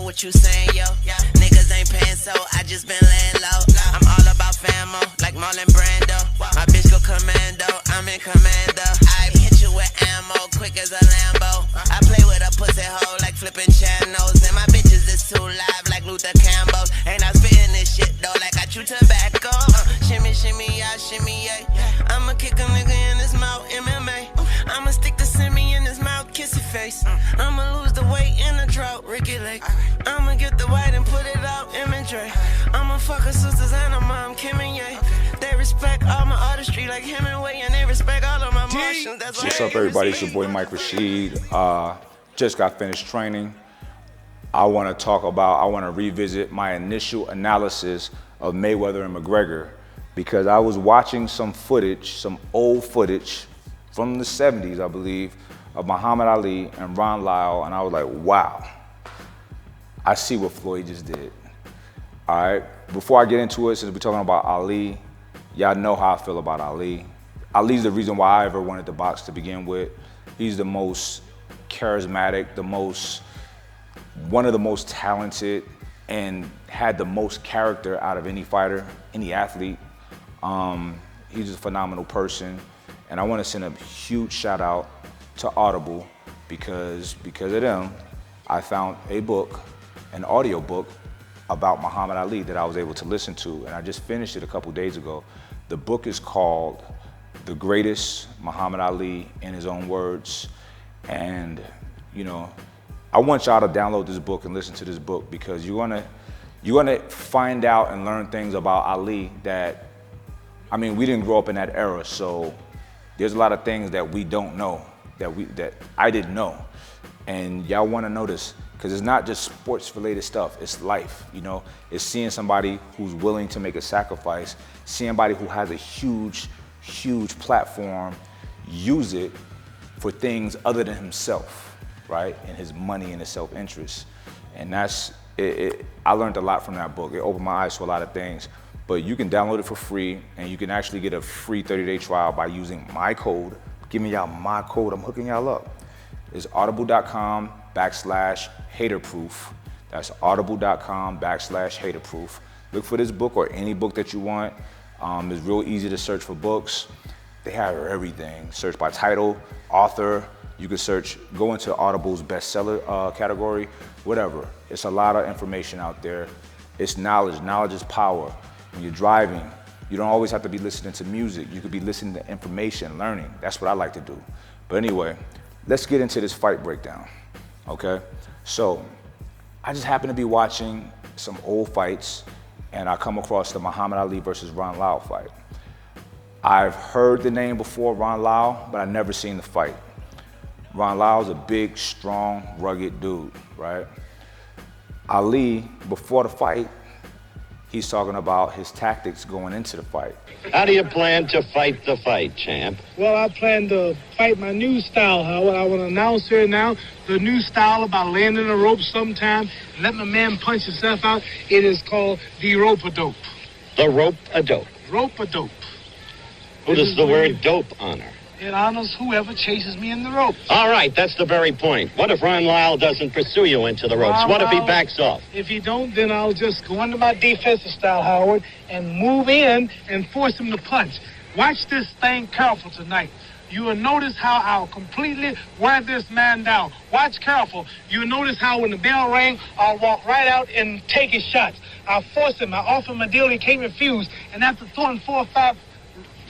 what you saying, yo. Niggas ain't paying, so I just been laying low. I'm all about famo, like Marlon Brando. My bitch go commando, I'm in commando. I hit you with ammo, quick as a Lambo. I play with a pussy hole like flipping channels. And my bitches is too live like Luther Campbell's. Ain't I spitting this shit though like I chew tobacco. Shimmy, shimmy, yeah, shimmy, yeah. I'ma kick a nigga in his mouth, MMA. I'ma stick the semi in his mouth, kiss his face. I'ma lose the weight in the drought, Ricky Lake. I'ma get the white and put it out, imagery. I'ma fuck her sisters and her mom, Kim and Ye. They respect all my artistry like Hemingway, and they respect all of my emotions. That's What's up, everybody? It's your boy Mike Rashid. Just got finished training. I want to revisit my initial analysis of Mayweather and McGregor, because I was watching some old footage from the 70s, I believe, of Muhammad Ali and Ron Lyle, and I was like, wow, I see what Floyd just did. All right, before I get into it, since we're talking about Ali, y'all know how I feel about Ali. Ali's the reason why I ever wanted to box to begin with. He's the most charismatic, one of the most talented, and had the most character out of any fighter, any athlete. He's a phenomenal person, and I want to send a huge shout out to Audible because of them, I found an audio book about Muhammad Ali that I was able to listen to, and I just finished it a couple days ago. The book is called The Greatest Muhammad Ali in His Own Words, and you know, I want y'all to download this book and listen to this book, because you're gonna find out and learn things about Ali that, I mean, we didn't grow up in that era, so there's a lot of things that we don't know, that I didn't know, and y'all want to know this, because it's not just sports-related stuff. It's life, you know. It's seeing somebody who's willing to make a sacrifice, seeing somebody who has a huge platform use it for things other than himself, right? And his money and his self-interest, and that's it. I learned a lot from that book. It opened my eyes to a lot of things. But you can download it for free, and you can actually get a free 30-day trial by using my code. Giving y'all my code, I'm hooking y'all up. It's audible.com/haterproof. That's audible.com/haterproof. Look for this book or any book that you want. It's real easy to search for books. They have everything. Search by title, author. You can go into Audible's bestseller category, whatever. It's a lot of information out there. It's knowledge. Knowledge is power. When you're driving, you don't always have to be listening to music. You could be listening to information, learning. That's what I like to do. But anyway, let's get into this fight breakdown, okay? So, I just happen to be watching some old fights, and I come across the Muhammad Ali versus Ron Lyle fight. I've heard the name before, Ron Lyle, but I've never seen the fight. Ron Lyle's a big, strong, rugged dude, right? Ali, before the fight, he's talking about his tactics going into the fight. How do you plan to fight the fight, champ? Well, I plan to fight my new style, Howard. I want to announce here now the new style about landing a rope sometime, letting a man punch himself out. It is called the rope-a-dope. The rope-a-dope. Rope-a-dope. Who does the word dope honor? It honors whoever chases me in the rope. All right, that's the very point. What if Ron Lyle doesn't pursue you into the ropes? What if he backs off? If he don't, then I'll just go under my defensive style, Howard, and move in and force him to punch. Watch this thing careful tonight. You will notice how I'll completely wear this man down. Watch careful. You'll notice how when the bell rang, I'll walk right out and take his shots. I'll force him. I offer him a deal. He can't refuse. And after throwing 4 or 5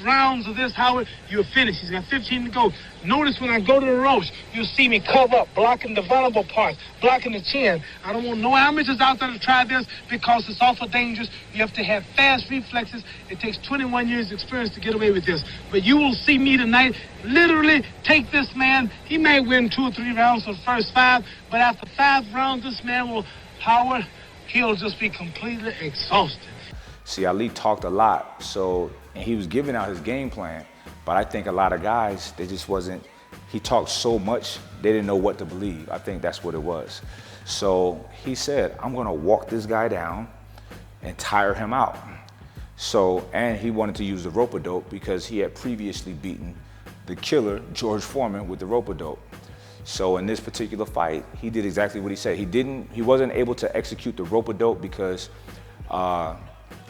rounds of this, Howard, you're finished. He's got 15 to go. Notice when I go to the ropes, you'll see me cover up, blocking the vulnerable parts, blocking the chin. I don't want no amateurs out there to try this because it's awful dangerous. You have to have fast reflexes. It takes 21 years experience to get away with this. But you will see me tonight literally take this man. He may win 2 or 3 rounds for the first 5, but after 5 rounds, this man will, Howard, he'll just be completely exhausted. See, Ali talked a lot, and he was giving out his game plan, but I think a lot of guys, he talked so much, they didn't know what to believe. I think that's what it was. So he said, I'm gonna walk this guy down and tire him out. And he wanted to use the rope-a-dope because he had previously beaten the killer, George Foreman, with the rope-a-dope. So in this particular fight, he did exactly what he said. He wasn't able to execute the rope-a-dope because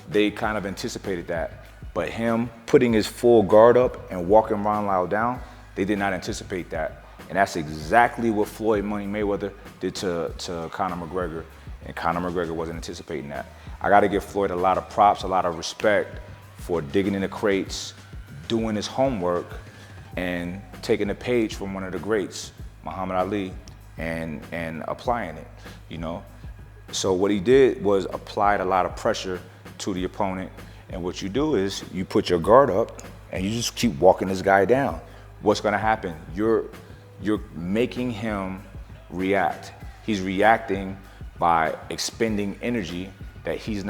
they kind of anticipated that. But him putting his full guard up and walking Ron Lyle down, they did not anticipate that. And that's exactly what Floyd Mayweather did to Conor McGregor. And Conor McGregor wasn't anticipating that. I gotta give Floyd a lot of props, a lot of respect for digging in the crates, doing his homework, and taking a page from one of the greats, Muhammad Ali, and applying it, you know? So what he did was applied a lot of pressure to the opponent. And what you do is you put your guard up and you just keep walking this guy down. What's gonna happen? You're making him react. He's reacting by expending energy that he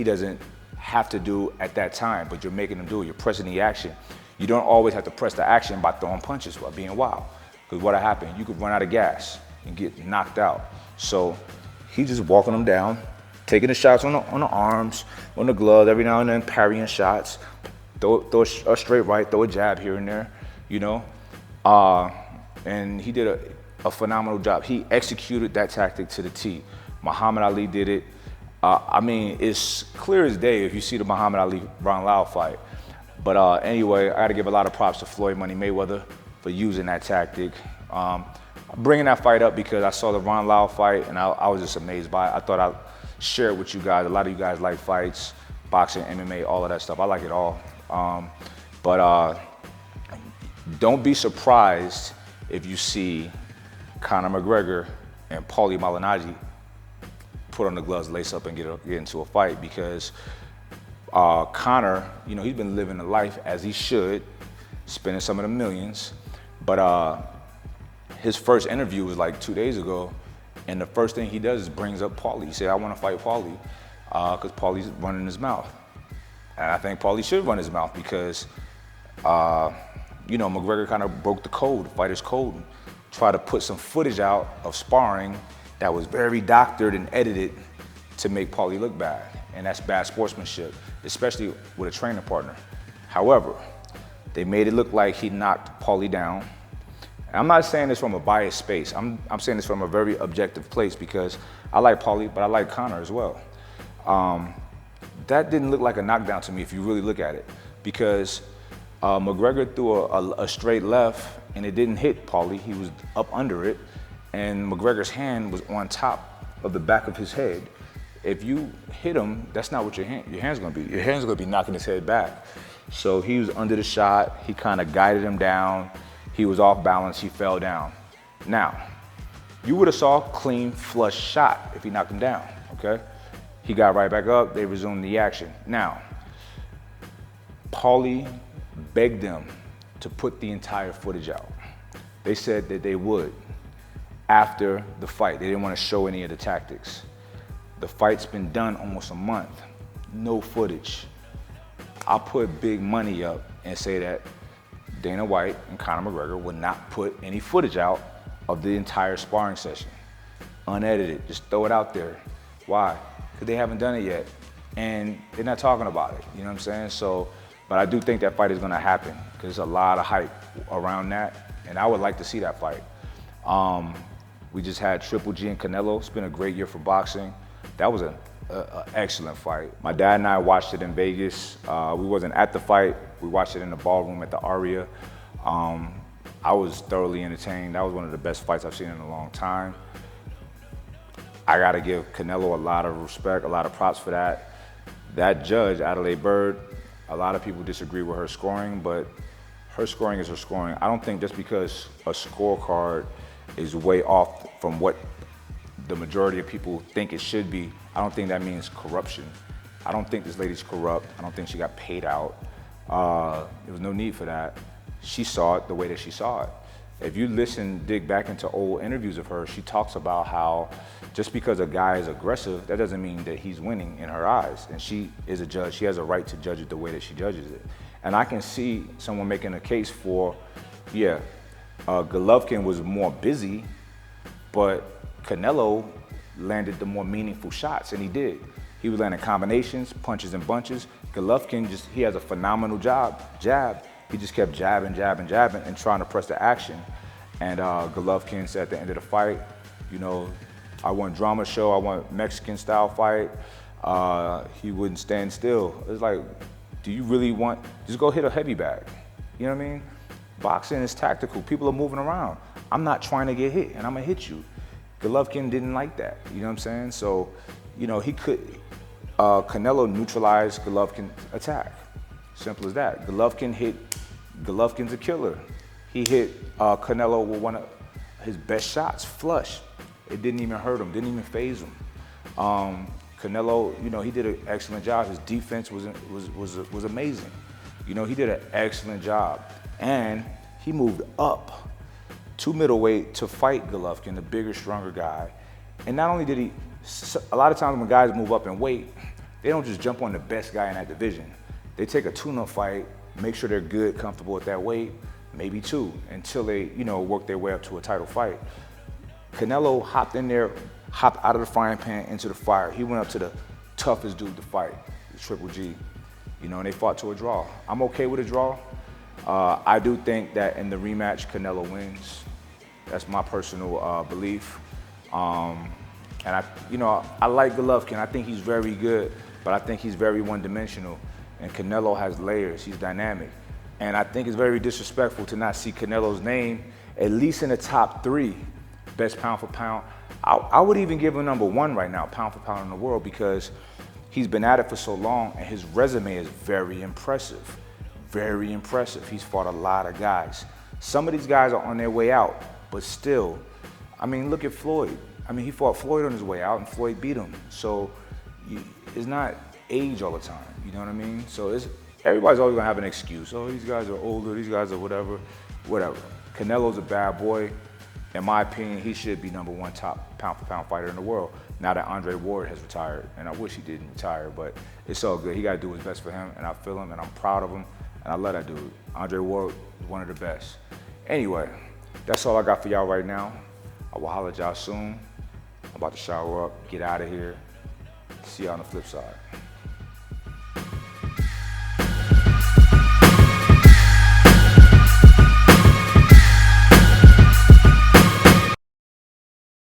doesn't have to do at that time, but you're making him do it. You're pressing the action. You don't always have to press the action by throwing punches, by being wild. Because what'll happen? You could run out of gas and get knocked out. So he's just walking them down, taking the shots on the arms, on the gloves, every now and then parrying shots, throw a straight right, throw a jab here and there, you know? And he did a phenomenal job. He executed that tactic to the T. Muhammad Ali did it. I mean, it's clear as day if you see the Muhammad Ali-Ron Lyle fight. But anyway, I gotta give a lot of props to Floyd Mayweather for using that tactic. I'm bringing that fight up because I saw the Ron Lyle fight and I was just amazed by it. I thought I'd share it with you guys. A lot of you guys like fights, boxing, MMA, all of that stuff. I like it all. But don't be surprised if you see Conor McGregor and Paulie Malignaggi put on the gloves, lace up, and get into a fight, because Conor, you know, he's been living a life as he should, spending some of the millions. But his first interview was like 2 days ago, and the first thing he does is brings up Paulie. He said, I want to fight Paulie because Paulie's running his mouth. And I think Paulie should run his mouth because, you know, McGregor kind of broke the code, fighter's code, and tried to put some footage out of sparring that was very doctored and edited to make Paulie look bad. And that's bad sportsmanship, especially with a training partner. However, they made it look like he knocked Paulie down. And I'm not saying this from a biased space. I'm saying this from a very objective place because I like Paulie, but I like Conor as well. That didn't look like a knockdown to me if you really look at it, because McGregor threw a straight left and it didn't hit Paulie. He was up under it, and McGregor's hand was on top of the back of his head. If you hit him, that's not what your hand's gonna be. Your hand's gonna be knocking his head back. So he was under the shot. He kind of guided him down. He was off balance. He fell down. Now, you would have saw a clean, flush shot if he knocked him down, okay? He got right back up. They resumed the action. Now, Paulie begged them to put the entire footage out. They said that they would after the fight. They didn't want to show any of the tactics. The fight's been done almost a month. No footage. I'll put big money up and say that Dana White and Conor McGregor would not put any footage out of the entire sparring session. Unedited, just throw it out there. Why? Because they haven't done it yet. And they're not talking about it, you know what I'm saying? So, but I do think that fight is gonna happen because there's a lot of hype around that, and I would like to see that fight. We just had Triple G and Canelo. It's been a great year for boxing. That was an excellent fight. My dad and I watched it in Vegas. We wasn't at the fight. We watched it in the ballroom at the Aria. I was thoroughly entertained. That was one of the best fights I've seen in a long time. I gotta give Canelo a lot of respect, a lot of props for that. That judge, Adelaide Bird, a lot of people disagree with her scoring, but her scoring is her scoring. I don't think just because a scorecard is way off from what the majority of people think it should be, I don't think that means corruption. I don't think this lady's corrupt. I don't think she got paid out. There was no need for that. She saw it the way that she saw it. If you dig back into old interviews of her, she talks about how just because a guy is aggressive, that doesn't mean that he's winning in her eyes. And she is a judge. She has a right to judge it the way that she judges it. And I can see someone making a case for, yeah, Golovkin was more busy, but Canelo landed the more meaningful shots, and he did. He was landing combinations, punches and bunches. Golovkin he has a phenomenal jab. He just kept jabbing, and trying to press the action. And Golovkin said at the end of the fight, you know, I want drama show, I want Mexican style fight. He wouldn't stand still. It's like, do you really want, just go hit a heavy bag. You know what I mean? Boxing is tactical. People are moving around. I'm not trying to get hit, and I'm gonna hit you. Golovkin didn't like that. You know what I'm saying? So, you know, he could, Canelo neutralized Golovkin's attack. Simple as that. Golovkin's a killer. He hit Canelo with one of his best shots, flush. It didn't even hurt him, didn't even faze him. Canelo, you know, he did an excellent job. His defense was amazing. You know, he did an excellent job. And he moved up to middleweight to fight Golovkin, the bigger, stronger guy. And not only did he, a lot of times when guys move up in weight, they don't just jump on the best guy in that division. They take a tune-up fight, make sure they're good, comfortable at that weight, maybe two, until they, you know, work their way up to a title fight. Canelo hopped in there, hopped out of the frying pan into the fire. He went up to the toughest dude to fight, Triple G. You know, and they fought to a draw. I'm okay with a draw. I do think that in the rematch, Canelo wins. That's my personal belief. And I like Golovkin. I think he's very good, but I think he's very one-dimensional. And Canelo has layers. He's dynamic. And I think it's very disrespectful to not see Canelo's name at least in the top 3 best pound for pound. I would even give him number 1 right now, pound for pound in the world, because he's been at it for so long and his resume is very impressive. Very impressive. He's fought a lot of guys. Some of these guys are on their way out, but still, I mean, look at Floyd. I mean, he fought Floyd on his way out and Floyd beat him. So it's not age all the time, you know what I mean? So everybody's always gonna have an excuse. Oh, these guys are older, these guys are whatever. Canelo's a bad boy. In my opinion, he should be number 1 top pound for pound fighter in the world. Now that Andre Ward has retired, and I wish he didn't retire, but it's all good. He gotta do what's best for him, and I feel him, and I'm proud of him, and I love that dude. Andre Ward is one of the best. Anyway, that's all I got for y'all right now. I will holler at y'all soon. I'm about to shower up, get out of here. See y'all on the flip side.